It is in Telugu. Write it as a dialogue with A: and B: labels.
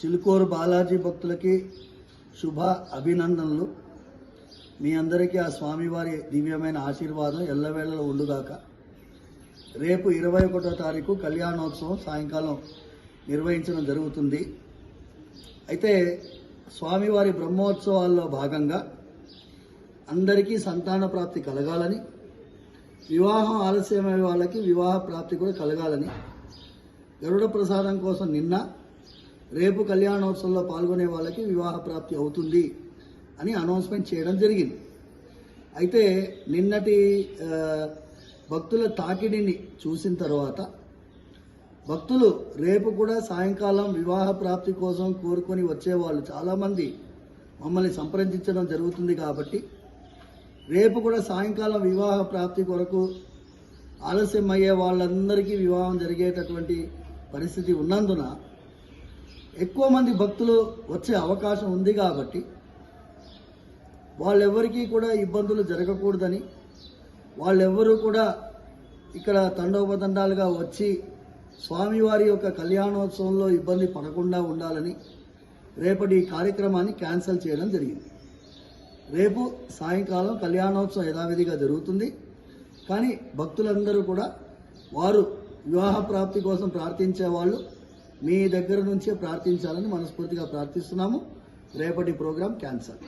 A: చిలుకూరు బాలాజీ భక్తులకి శుభ అభినందనలు. మీ అందరికీ ఆ స్వామివారి దివ్యమైన ఆశీర్వాదం ఎల్లవేళలో ఉండుగాక. రేపు 21వ తారీఖు కళ్యాణోత్సవం సాయంకాలం నిర్వహించడం జరుగుతుంది. అయితే స్వామివారి బ్రహ్మోత్సవాల్లో భాగంగా అందరికీ సంతాన ప్రాప్తి కలగాలని, వివాహం ఆలస్యమయ్యే వాళ్ళకి వివాహ ప్రాప్తి కూడా కలగాలని, గరుడ ప్రసాదం కోసం నిన్న, రేపు కళ్యాణోత్సవంలో పాల్గొనే వాళ్ళకి వివాహ ప్రాప్తి అవుతుంది అని అనౌన్స్మెంట్ చేయడం జరిగింది. అయితే నిన్నటి భక్తుల తాకిడిని చూసిన తర్వాత భక్తులు రేపు కూడా సాయంకాలం వివాహ ప్రాప్తి కోసం కోరుకొని వచ్చేవాళ్ళు చాలామంది మమ్మల్ని సంప్రదించడం జరుగుతుంది. కాబట్టి రేపు కూడా సాయంకాలం వివాహ ప్రాప్తి కొరకు ఆలస్యం అయ్యే వాళ్ళందరికీ వివాహం జరిగేటటువంటి పరిస్థితి ఉన్నందున ఎక్కువ మంది భక్తులు వచ్చే అవకాశం ఉంది. కాబట్టి వాళ్ళెవ్వరికీ కూడా ఇబ్బందులు జరగకూడదని, వాళ్ళెవ్వరూ కూడా ఇక్కడ తండోపతండాలుగా వచ్చి స్వామివారి యొక్క కళ్యాణోత్సవంలో ఇబ్బంది పడకుండా ఉండాలని రేపటి ఈ కార్యక్రమాన్ని క్యాన్సిల్ చేయడం జరిగింది. రేపు సాయంకాలం కళ్యాణోత్సవం యథావిధిగా జరుగుతుంది. కానీ భక్తులందరూ కూడా వారు వివాహ ప్రాప్తి కోసం ప్రార్థించే వాళ్ళు మీ దగ్గర నుంచే ప్రార్థించాలని మనస్ఫూర్తిగా ప్రార్థిస్తున్నాము. రేపటి ప్రోగ్రాం క్యాన్సిల్.